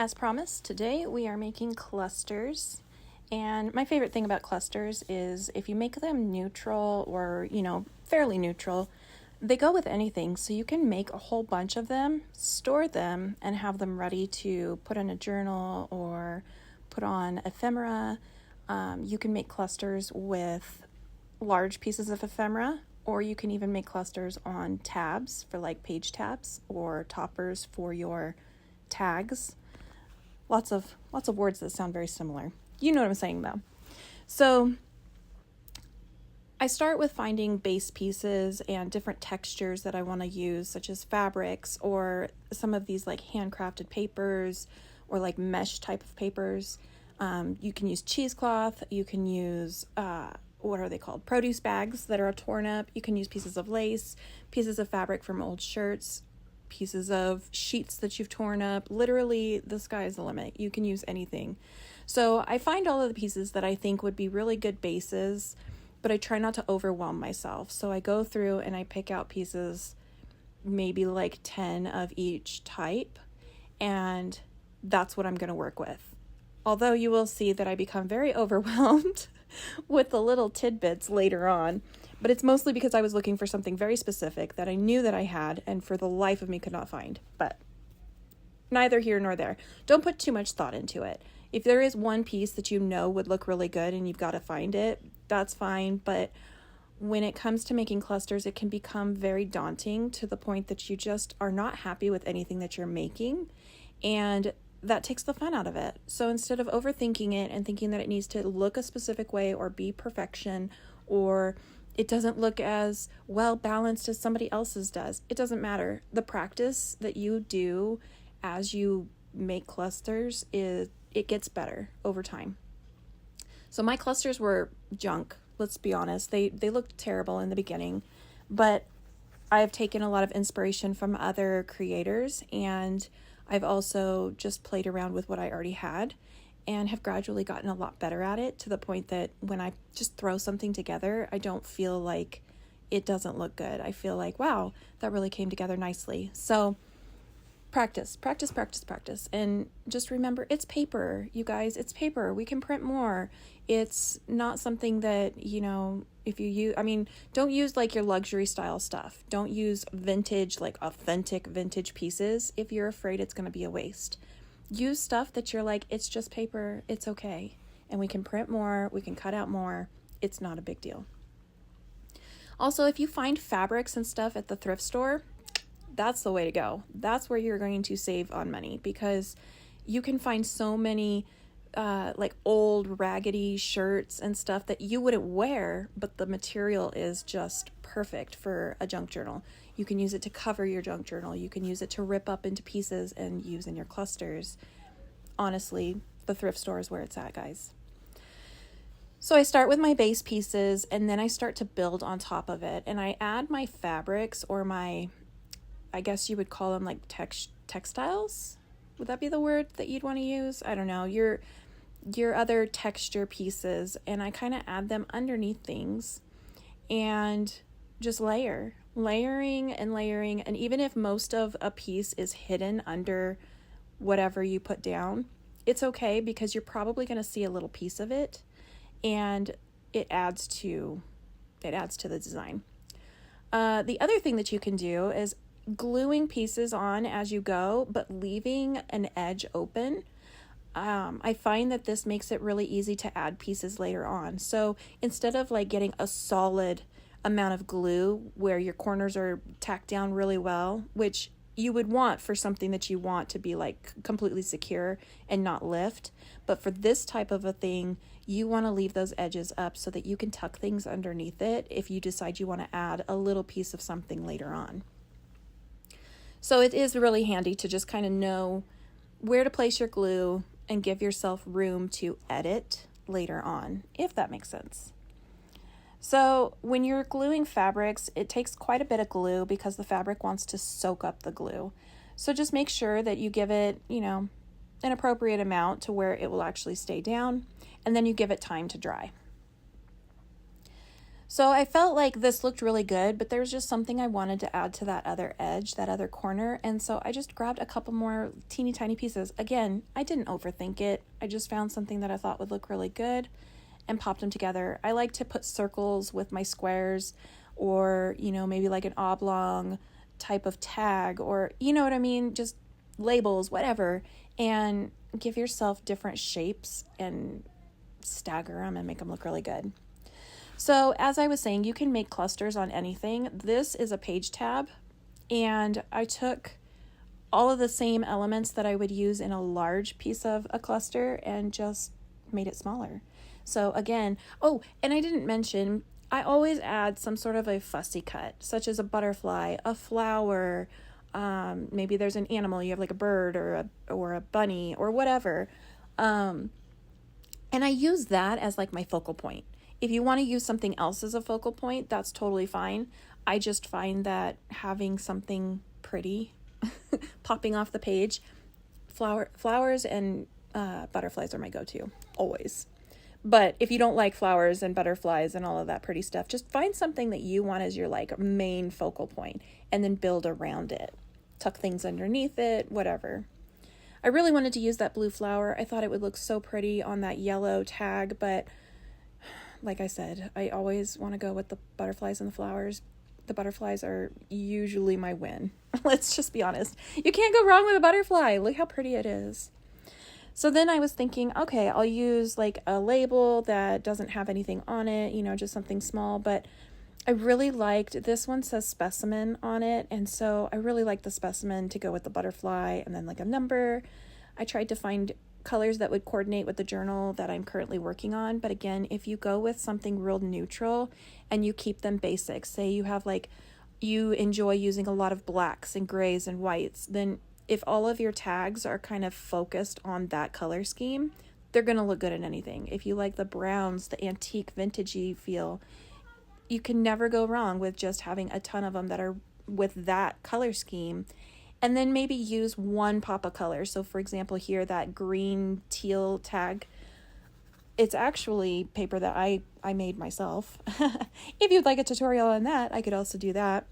As promised, today we are making clusters. And my favorite thing about clusters is if you make them neutral or, fairly neutral, they go with anything. So you can make a whole bunch of them, store them, and have them ready to put in a journal or put on ephemera. You can make clusters with large pieces of ephemera, or you can even make clusters on tabs for like page tabs or toppers for your tags. Lots of words that sound very similar. You know what I'm saying though. So I start with finding base pieces and different textures that I want to use, such as fabrics or some of these like handcrafted papers or like mesh type of papers. You can use cheesecloth. You can use, what are they called? Produce bags that are torn up. You can use pieces of lace, pieces of fabric from old shirts, pieces of sheets that you've torn up. Literally, the sky is the limit. You can use anything. So I find all of the pieces that I think would be really good bases, but I try not to overwhelm myself. So I go through and I pick out pieces, maybe like 10 of each type, and that's what I'm going to work with. Although you will see that I become very overwhelmed with the little tidbits later on, but it's mostly because I was looking for something very specific that I knew that I had and for the life of me could not find. But neither here nor there. Don't put too much thought into it. If there is one piece that you know would look really good and you've got to find it, that's fine. But when it comes to making clusters, it can become very daunting to the point that you just are not happy with anything that you're making. And that takes the fun out of it. So instead of overthinking it and thinking that it needs to look a specific way or be perfection, or it doesn't look as well balanced as somebody else's does, it doesn't matter. The practice that you do as you make clusters it gets better over time. So my clusters were junk, let's be honest. They looked terrible in the beginning, but I've taken a lot of inspiration from other creators, and I've also just played around with what I already had and have gradually gotten a lot better at it, to the point that when I just throw something together, I don't feel like it doesn't look good. I feel like, wow, that really came together nicely. So practice. And just remember, it's paper, you guys. It's paper. We can print more. It's not something that, if you use, don't use like your luxury style stuff. Don't use vintage, like authentic vintage pieces if you're afraid it's going to be a waste. Use stuff that you're like, it's just paper. It's okay. And we can print more. We can cut out more. It's not a big deal. Also, if you find fabrics and stuff at the thrift store, that's the way to go. That's where you're going to save on money, because you can find so many like old raggedy shirts and stuff that you wouldn't wear, but the material is just perfect for a junk journal. You can use it to cover your junk journal. You can use it to rip up into pieces and use in your clusters. Honestly, the thrift store is where it's at, guys. So I start with my base pieces, and then I start to build on top of it, and I add my fabrics, or my, I guess you would call them like textiles. Would that be the word that you'd want to use? I don't know. Your other texture pieces, and I kind of add them underneath things and just layering. And even if most of a piece is hidden under whatever you put down, it's okay, because you're probably going to see a little piece of it, and it adds to the design. The other thing that you can do is gluing pieces on as you go, but leaving an edge open. I find that this makes it really easy to add pieces later on. So instead of like getting a solid amount of glue where your corners are tacked down really well, which you would want for something that you want to be like completely secure and not lift, but for this type of a thing, you want to leave those edges up so that you can tuck things underneath it if you decide you want to add a little piece of something later on. So it is really handy to just kind of know where to place your glue and give yourself room to edit later on, if that makes sense. So when you're gluing fabrics, it takes quite a bit of glue because the fabric wants to soak up the glue. So just make sure that you give it, an appropriate amount to where it will actually stay down, and then you give it time to dry. So I felt like this looked really good, but there was just something I wanted to add to that other edge, that other corner. And so I just grabbed a couple more teeny tiny pieces. Again, I didn't overthink it. I just found something that I thought would look really good and popped them together. I like to put circles with my squares, or, maybe like an oblong type of tag, or, you know what I mean? Just labels, whatever, and give yourself different shapes and stagger them and make them look really good. So as I was saying, you can make clusters on anything. This is a page tab, and I took all of the same elements that I would use in a large piece of a cluster and just made it smaller. So again, and I didn't mention, I always add some sort of a fussy cut, such as a butterfly, a flower, maybe there's an animal, you have like a bird or a bunny or whatever. And I use that as like my focal point. If you want to use something else as a focal point, that's totally fine. I just find that having something pretty popping off the page, flowers and butterflies are my go-to, always. But if you don't like flowers and butterflies and all of that pretty stuff, just find something that you want as your like main focal point and then build around it. Tuck things underneath it, whatever. I really wanted to use that blue flower. I thought it would look so pretty on that yellow tag, but like I said, I always want to go with the butterflies and the flowers. The butterflies are usually my win. Let's just be honest. You can't go wrong with a butterfly. Look how pretty it is. So then I was thinking, okay, I'll use like a label that doesn't have anything on it, just something small, but I really liked, this one says specimen on it, and so I really liked the specimen to go with the butterfly and then like a number. I tried to find colors that would coordinate with the journal that I'm currently working on, but again, if you go with something real neutral and you keep them basic, say you have like, you enjoy using a lot of blacks and grays and whites, then if all of your tags are kind of focused on that color scheme, they're going to look good in anything. If you like the browns, the antique vintagey feel, you can never go wrong with just having a ton of them that are with that color scheme. And then maybe use one pop of color. So for example, here, that green teal tag, it's actually paper that I made myself. If you'd like a tutorial on that, I could also do that.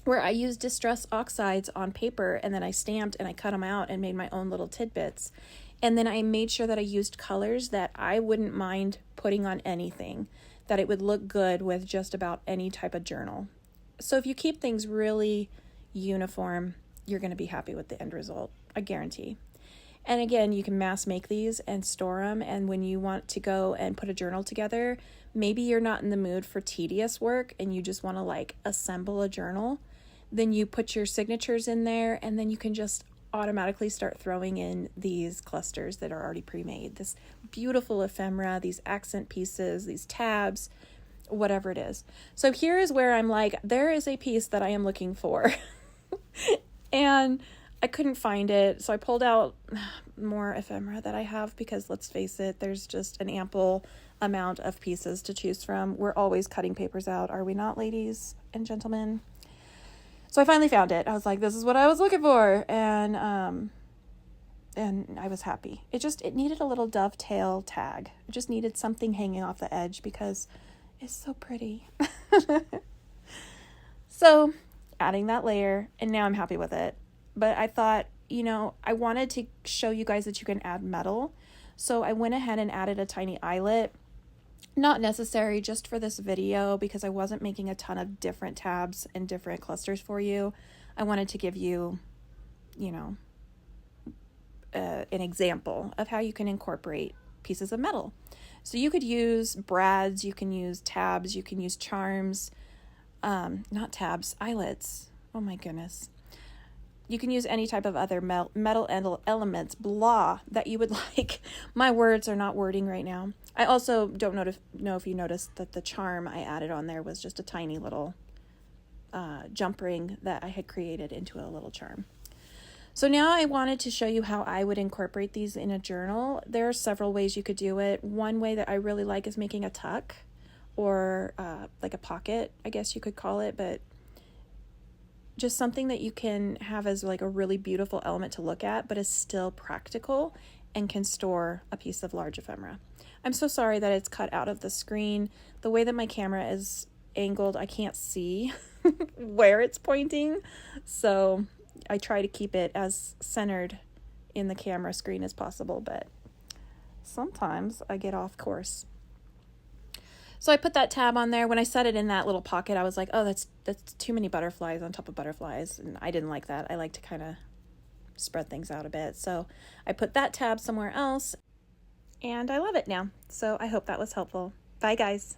Where I used distress oxides on paper, and then I stamped and I cut them out and made my own little tidbits. And then I made sure that I used colors that I wouldn't mind putting on anything, that it would look good with just about any type of journal. So if you keep things really uniform, you're going to be happy with the end result, I guarantee. And again, you can mass make these and store them, and when you want to go and put a journal together, maybe you're not in the mood for tedious work and you just want to like assemble a journal, then you put your signatures in there, and then you can just automatically start throwing in these clusters that are already pre-made, this beautiful ephemera, these accent pieces, these tabs, whatever it is. So here is where I'm like, there is a piece that I am looking for and I couldn't find it. So I pulled out more ephemera that I have, because let's face it, there's just an ample amount of pieces to choose from. We're always cutting papers out, are we not, ladies and gentlemen? So I finally found it. I was like, this is what I was looking for. And I was happy. It needed a little dovetail tag. It just needed something hanging off the edge because it's so pretty. So adding that layer, and now I'm happy with it. But I thought, I wanted to show you guys that you can add metal. So I went ahead and added a tiny eyelet. Not necessary just for this video, because I wasn't making a ton of different tabs and different clusters for you. I wanted to give you, an example of how you can incorporate pieces of metal. So you could use brads, you can use tabs, you can use charms, not tabs, eyelets. Oh my goodness. You can use any type of other metal elements, blah, that you would like. My words are not wording right now. I also don't know if you noticed that the charm I added on there was just a tiny little jump ring that I had created into a little charm. So now I wanted to show you how I would incorporate these in a journal. There are several ways you could do it. One way that I really like is making a tuck, or like a pocket, I guess you could call it, but just something that you can have as like a really beautiful element to look at, but is still practical and can store a piece of large ephemera. I'm so sorry that it's cut out of the screen. The way that my camera is angled, I can't see where it's pointing, so I try to keep it as centered in the camera screen as possible, but sometimes I get off course. So I put that tab on there. When I set it in that little pocket, I was like, oh, that's too many butterflies on top of butterflies, and I didn't like that. I like to kind of spread things out a bit. So I put that tab somewhere else, and I love it now. So I hope that was helpful. Bye, guys.